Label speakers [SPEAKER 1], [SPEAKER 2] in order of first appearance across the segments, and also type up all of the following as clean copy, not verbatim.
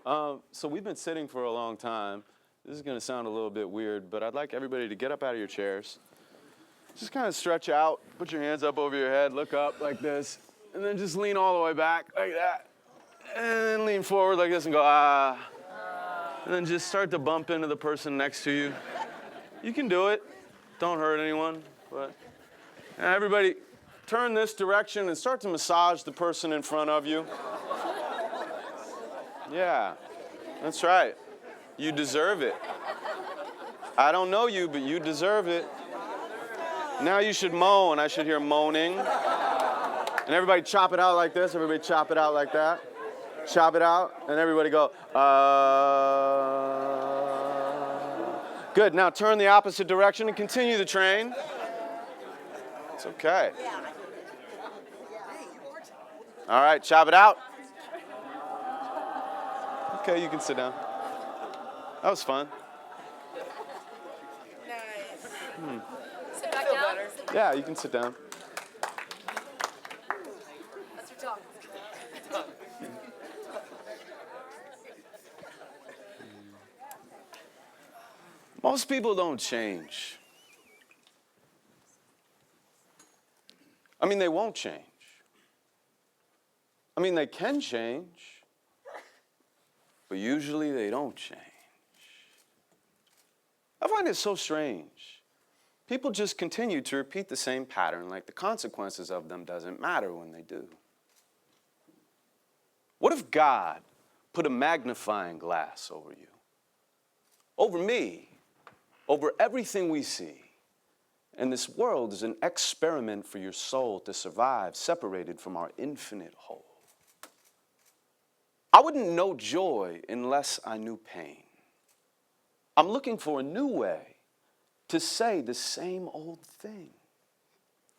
[SPEAKER 1] So we've been sitting for a long time. This is going to sound a little bit weird, but I'd like everybody to get up out of your chairs. Just kind of stretch out, put your hands up over your head, look up like this, and then just lean all the way back like that. And then lean forward like this and go, ah. And then just start to bump into the person next to you. You can do it. Don't hurt anyone. But everybody, turn this direction and start to massage the person in front of you. Yeah, that's right. You deserve it. I don't know you, but you deserve it. Now you should moan. I should hear moaning. And everybody chop it out like this. Everybody chop it out like that. Chop it out. And everybody go, Good. Now turn the opposite direction and continue the train. It's okay. All right, chop it out. Okay, you can sit down. That was fun.
[SPEAKER 2] Nice. Sit back down.
[SPEAKER 1] Yeah, you can sit down.
[SPEAKER 2] That's your talk.
[SPEAKER 1] Most people don't change. I mean, they won't change. I mean, they can change, but usually they don't change. I find it so strange. People just continue to repeat the same pattern, like the consequences of them doesn't matter when they do. What if God put a magnifying glass over you, over me, over everything we see, and this world is an experiment for your soul to survive, separated from our infinite whole? I wouldn't know joy unless I knew pain. I'm looking for a new way to say the same old thing.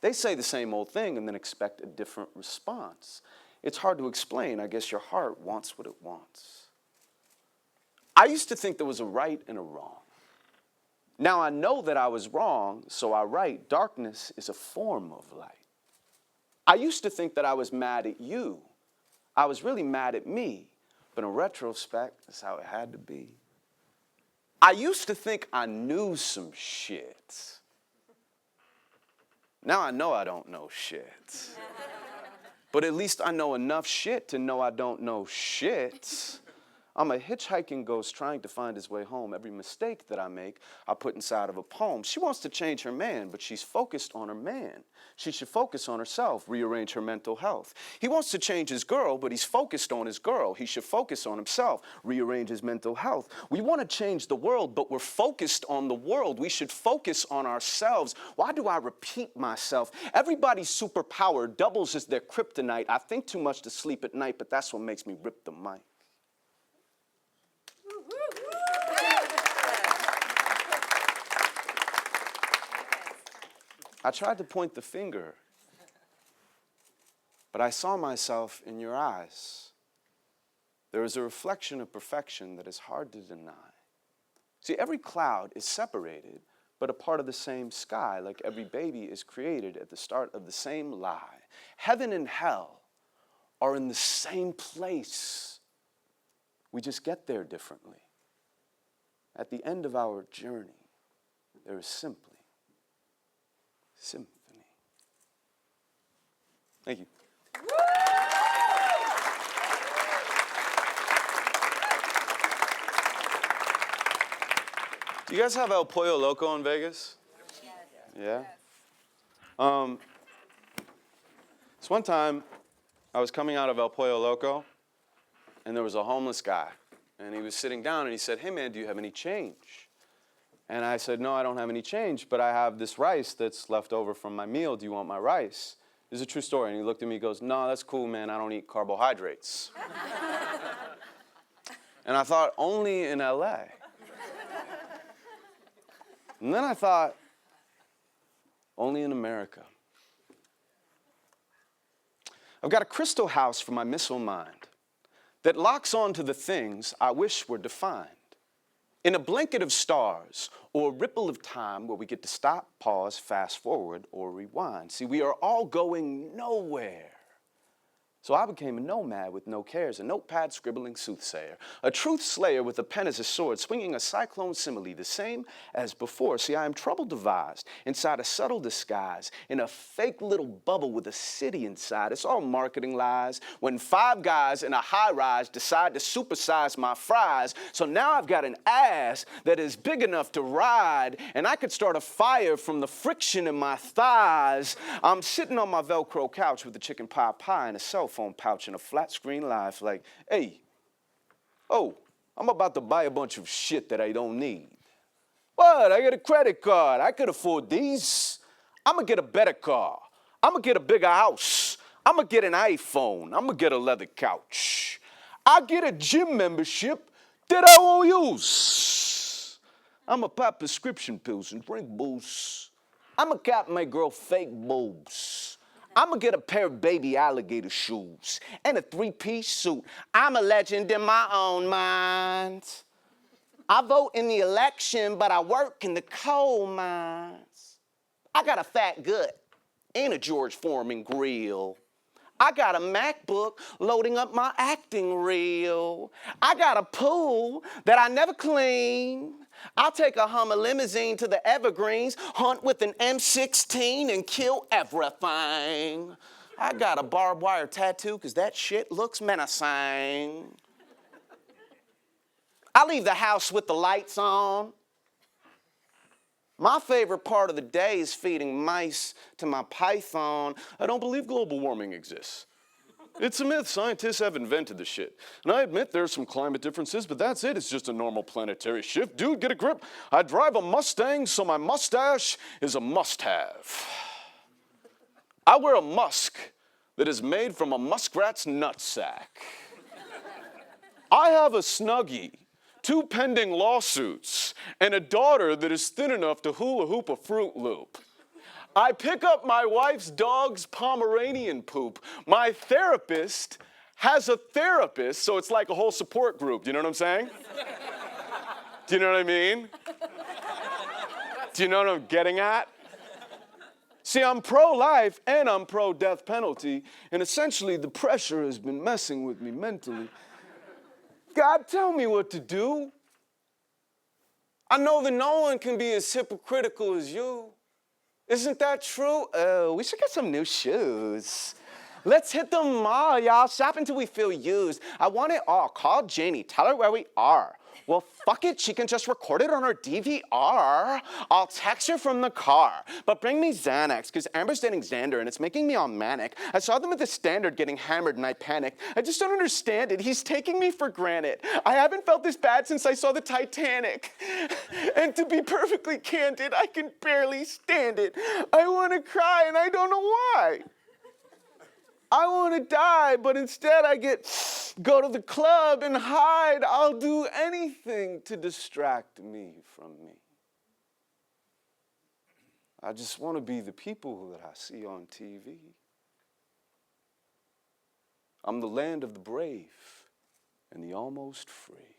[SPEAKER 1] They say the same old thing and then expect a different response. It's hard to explain. I guess your heart wants what it wants. I used to think there was a right and a wrong. Now I know that I was wrong, so I write, darkness is a form of light. I used to think that I was mad at you. I was really mad at me, but in retrospect, that's how it had to be. I used to think I knew some shit. Now I know I don't know shit. But at least I know enough shit to know I don't know shit. I'm a hitchhiking ghost trying to find his way home. Every mistake that I make, I put inside of a poem. She wants to change her man, but she's focused on her man. She should focus on herself, rearrange her mental health. He wants to change his girl, but he's focused on his girl. He should focus on himself, rearrange his mental health. We want to change the world, but we're focused on the world. We should focus on ourselves. Why do I repeat myself? Everybody's superpower doubles as their kryptonite. I think too much to sleep at night, but that's what makes me rip the mic. I tried to point the finger, but I saw myself in your eyes. There is a reflection of perfection that is hard to deny. See, every cloud is separated, but a part of the same sky, like every baby is created at the start of the same lie. Heaven and hell are in the same place. We just get there differently. At the end of our journey, there is simply symphony. Thank you. Do you guys have El Pollo Loco in Vegas? Yeah? So one time, I was coming out of El Pollo Loco, and there was a homeless guy. And he was sitting down, and he said, "Hey, man, do you have any change?" And I said, "No, I don't have any change, but I have this rice that's left over from my meal. Do you want my rice?" This is a true story. And he looked at me and goes, "No, that's cool, man. I don't eat carbohydrates." And I thought, only in LA. And then I thought, only in America. I've got a crystal house for my missile mind that locks onto the things I wish were defined. In a blanket of stars, or a ripple of time where we get to stop, pause, fast forward, or rewind. See, we are all going nowhere, So I became a nomad with no cares, a notepad scribbling soothsayer, a truth slayer with a pen as a sword, swinging a cyclone simile, the same as before. See, I am trouble devised, inside a subtle disguise, in a fake little bubble with a city inside. It's all marketing lies. When 5 guys in a high-rise decide to supersize my fries, so now I've got an ass that is big enough to ride, and I could start a fire from the friction in my thighs. I'm sitting on my Velcro couch with a chicken pot pie and a cell phone pouch and a flat screen life like, hey, oh, I'm about to buy a bunch of shit that I don't need. What? I got a credit card. I could afford these. I'm gonna get a better car. I'm gonna get a bigger house. I'm gonna get an iPhone. I'm gonna get a leather couch. I get a gym membership that I won't use. I'm gonna pop prescription pills and drink booze. I'm gonna cap my girl fake boobs. I'm gonna get a pair of baby alligator shoes and a 3-piece suit. I'm a legend in my own mind. I vote in the election, but I work in the coal mines. I got a fat gut and a George Foreman grill. I got a MacBook loading up my acting reel. I got a pool that I never clean. I'll take a Hummer limousine to the Evergreens, hunt with an M16 and kill everything. I got a barbed wire tattoo because that shit looks menacing. I leave the house with the lights on. My favorite part of the day is feeding mice to my python. I don't believe global warming exists. It's a myth. Scientists have invented the shit. And I admit there's some climate differences, but that's it. It's just a normal planetary shift. Dude, get a grip. I drive a Mustang, so my mustache is a must-have. I wear a musk that is made from a muskrat's nutsack. I have a Snuggie, 2 pending lawsuits, and a daughter that is thin enough to hula hoop a Fruit Loop. I pick up my wife's dog's Pomeranian poop. My therapist has a therapist, so it's like a whole support group. Do you know what I'm saying? Do you know what I mean? Do you know what I'm getting at? See, I'm pro-life and I'm pro-death penalty, and essentially the pressure has been messing with me mentally. God, tell me what to do. I know that no one can be as hypocritical as you. Isn't that true? We should get some new shoes. Let's hit the mall, y'all. Shop until we feel used. I want it all. Call Janie. Tell her where we are. Well, fuck it. She can just record it on her DVR. I'll text her from the car. But bring me Xanax, because Amber's dating Xander, and it's making me all manic. I saw them at the Standard getting hammered, and I panicked. I just don't understand it. He's taking me for granted. I haven't felt this bad since I saw the Titanic. And to be perfectly candid, I can barely stand it. I want to cry, and I don't know why. I want to die, but instead I go to the club and hide. I'll do anything to distract me from me. I just want to be the people that I see on TV. I'm the land of the brave and the almost free.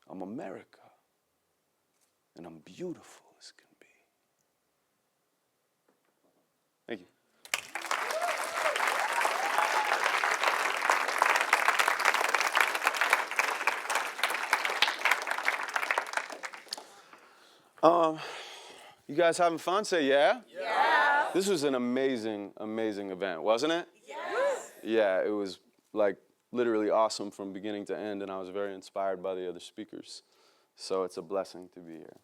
[SPEAKER 1] I'm America, and I'm beautiful as can be. Thank you. You guys having fun? Say yeah?
[SPEAKER 2] Yeah.
[SPEAKER 1] This was an amazing, amazing event, wasn't it?
[SPEAKER 2] Yes.
[SPEAKER 1] Yeah, it was like literally awesome from beginning to end, and I was very inspired by the other speakers. So it's a blessing to be here.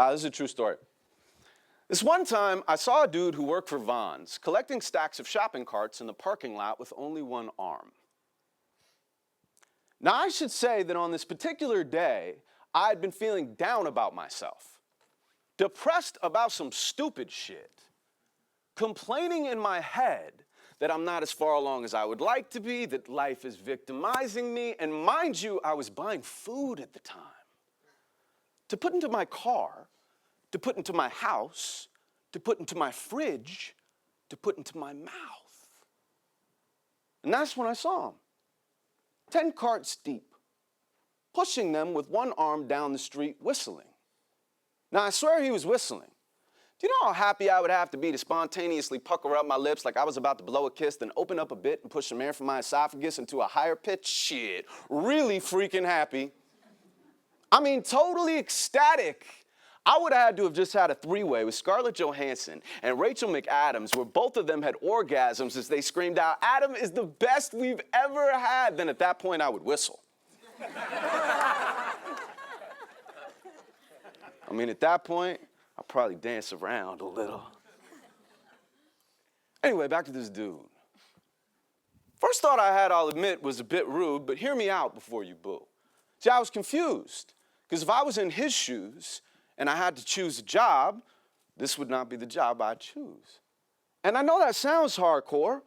[SPEAKER 1] This is a true story. This one time, I saw a dude who worked for Vons collecting stacks of shopping carts in the parking lot with only one arm. Now, I should say that on this particular day, I had been feeling down about myself, depressed about some stupid shit, complaining in my head that I'm not as far along as I would like to be, that life is victimizing me, and mind you, I was buying food at the time to put into my car, to put into my house, to put into my fridge, to put into my mouth. And that's when I saw him, 10 carts deep, pushing them with one arm down the street, whistling. Now, I swear he was whistling, Do you know how happy I would have to be to spontaneously pucker up my lips like I was about to blow a kiss, then open up a bit and push some air from my esophagus into a higher pitch? Shit, really freaking happy. I mean, totally ecstatic. I would have had to have just had a three-way with Scarlett Johansson and Rachel McAdams, where both of them had orgasms as they screamed out, "Adam is the best we've ever had." Then at that point, I would whistle. I mean, at that point, I'd probably dance around a little. Anyway, back to this dude. First thought I had, I'll admit, was a bit rude, but hear me out before you boo. See, I was confused, because if I was in his shoes and I had to choose a job, this would not be the job I'd choose. And I know that sounds hardcore,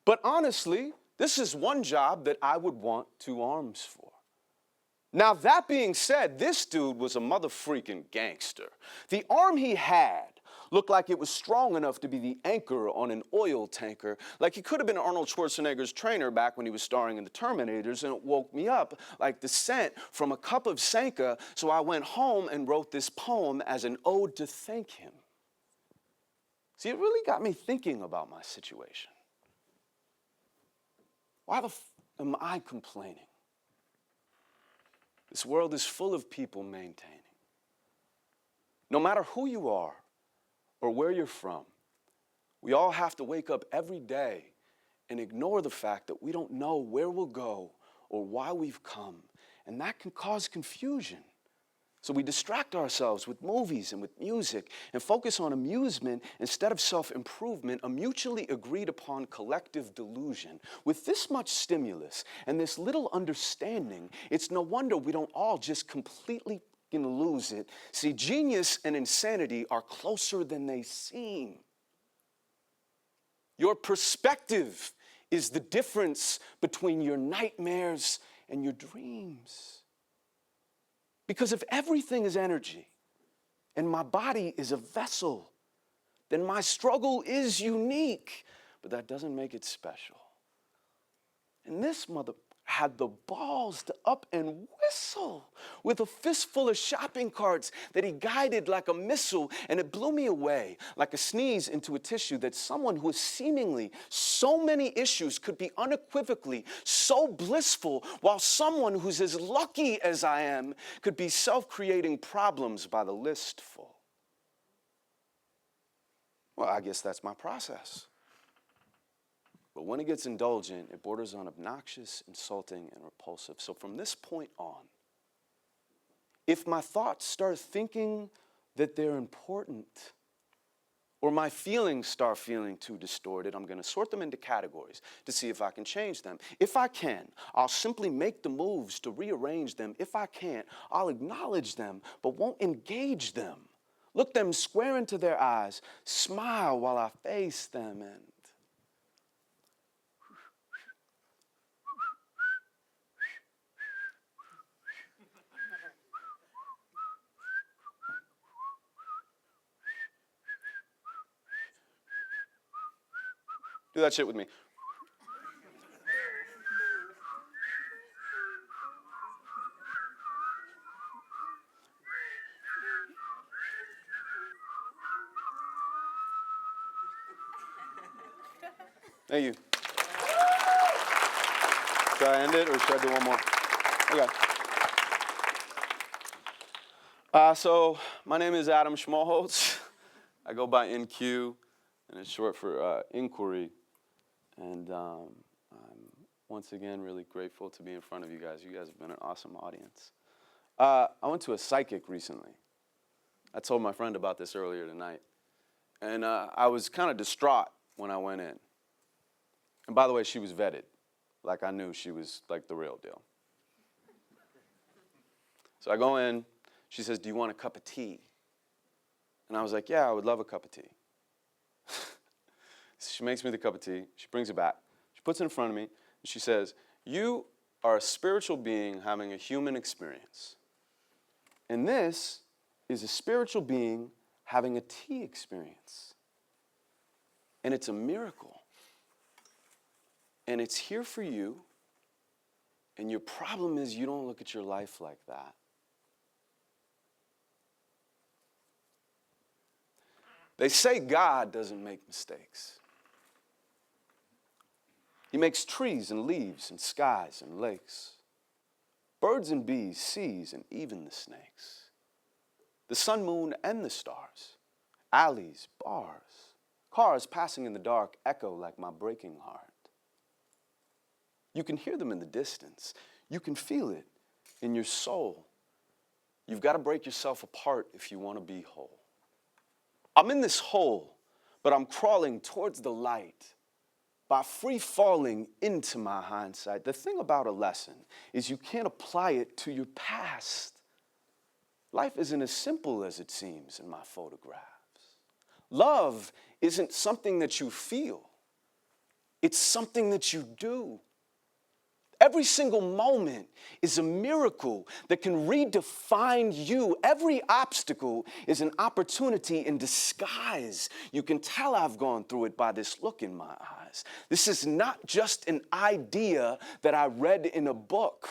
[SPEAKER 1] but honestly, this is one job that I would want 2 arms for. Now, that being said, this dude was a mother-freaking gangster. The arm he had looked like it was strong enough to be the anchor on an oil tanker, like he could have been Arnold Schwarzenegger's trainer back when he was starring in The Terminators, and it woke me up like the scent from a cup of Sanka, so I went home and wrote this poem as an ode to thank him. See, it really got me thinking about my situation. Why the am I complaining? This world is full of people maintaining. No matter who you are or where you're from, we all have to wake up every day and ignore the fact that we don't know where we'll go or why we've come, and that can cause confusion. So we distract ourselves with movies and with music and focus on amusement instead of self-improvement, a mutually agreed upon collective delusion. With this much stimulus and this little understanding, it's no wonder we don't all just completely lose it. See, genius and insanity are closer than they seem. Your perspective is the difference between your nightmares and your dreams. Because if everything is energy and my body is a vessel, then my struggle is unique, but that doesn't make it special. And this mother had the balls to up and whistle with a fistful of shopping carts that he guided like a missile, and it blew me away like a sneeze into a tissue that someone who has seemingly so many issues could be unequivocally so blissful, while someone who's as lucky as I am could be self-creating problems by the listful. Well, I guess that's my process. But when it gets indulgent, it borders on obnoxious, insulting, and repulsive. So from this point on, if my thoughts start thinking that they're important, or my feelings start feeling too distorted, I'm going to sort them into categories to see if I can change them. If I can, I'll simply make the moves to rearrange them. If I can't, I'll acknowledge them, but won't engage them. Look them square into their eyes, smile while I face them, and do that shit with me. Thank you. Should I end it or should I do one more? Okay. So my name is Adam Schmalholz. I go by NQ, and it's short for inquiry. And I'm once again really grateful to be in front of you guys. You guys have been an awesome audience. I went to a psychic recently. I told my friend about this earlier tonight. And I was kind of distraught when I went in. And by the way, she was vetted. Like I knew she was like the real deal. So I go in. She says, "Do you want a cup of tea?" And I was like, "Yeah, I would love a cup of tea." She makes me the cup of tea. She brings it back. She puts it in front of me. And she says, "You are a spiritual being having a human experience. And this is a spiritual being having a tea experience. And it's a miracle. And it's here for you. And your problem is you don't look at your life like that." They say God doesn't make mistakes. He makes trees and leaves and skies and lakes, birds and bees, seas, and even the snakes, the sun, moon, and the stars, alleys, bars, cars passing in the dark echo like my breaking heart. You can hear them in the distance. You can feel it in your soul. You've got to break yourself apart if you want to be whole. I'm in this hole, but I'm crawling towards the light by free falling into my hindsight. The thing about a lesson is you can't apply it to your past. Life isn't as simple as it seems in my photographs. Love isn't something that you feel. It's something that you do. Every single moment is a miracle that can redefine you. Every obstacle is an opportunity in disguise. You can tell I've gone through it by this look in my eyes. This is not just an idea that I read in a book.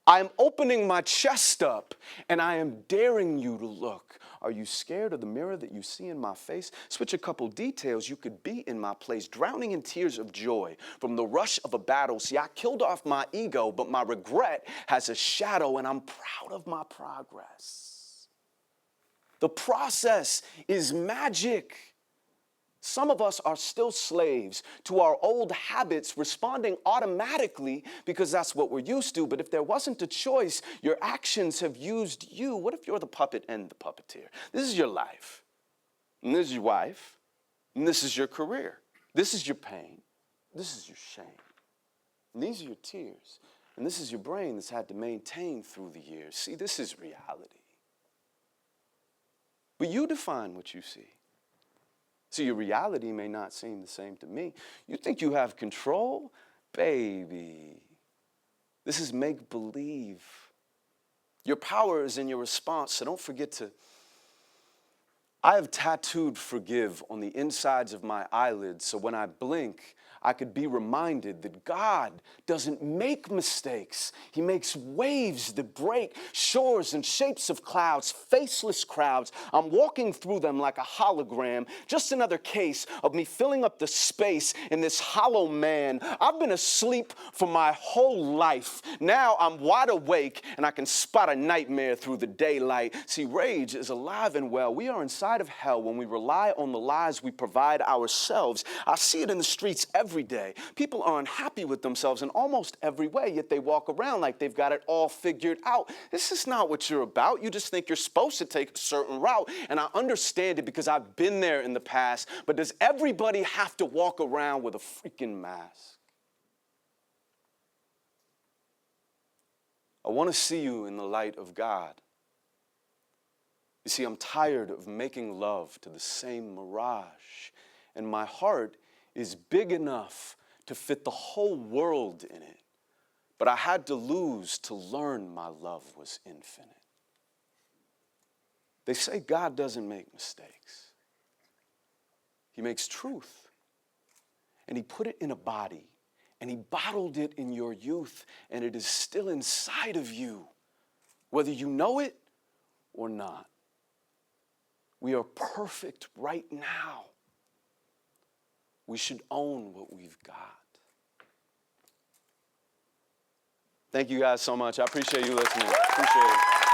[SPEAKER 1] I am opening my chest up and I am daring you to look. Are you scared of the mirror that you see in my face? Switch a couple details, you could be in my place, drowning in tears of joy from the rush of a battle. See, I killed off my ego, but my regret has a shadow, and I'm proud of my progress. The process is magic. Some of us are still slaves to our old habits, responding automatically because that's what we're used to. But if there wasn't a choice, your actions have used you. What if you're the puppet and the puppeteer? This is your life, and this is your wife, and this is your career. This is your pain. This is your shame. And these are your tears. And this is your brain that's had to maintain through the years. See, this is reality. But you define what you see. So your reality may not seem the same to me. You think you have control? Baby, this is make-believe. Your power is in your response, so don't forget to. I have tattooed forgive on the insides of my eyelids, so when I blink, I could be reminded that God doesn't make mistakes. He makes waves that break shores and shapes of clouds, faceless crowds. I'm walking through them like a hologram, just another case of me filling up the space in this hollow man. I've been asleep for my whole life. Now I'm wide awake and I can spot a nightmare through the daylight. See, rage is alive and well. We are inside of hell when we rely on the lies we provide ourselves. I see it in the streets every day. People are unhappy with themselves in almost every way, yet they walk around like they've got it all figured out. This is not what you're about. You just think you're supposed to take a certain route, and I understand it because I've been there in the past, but does everybody have to walk around with a freaking mask? I want to see you in the light of God. You see, I'm tired of making love to the same mirage, and my heart is big enough to fit the whole world in it. But I had to lose to learn my love was infinite. They say God doesn't make mistakes. He makes truth. And he put it in a body. And he bottled it in your youth. And it is still inside of you, whether you know it or not. We are perfect right now. We should own what we've got. Thank you guys so much. I appreciate you listening. Appreciate it.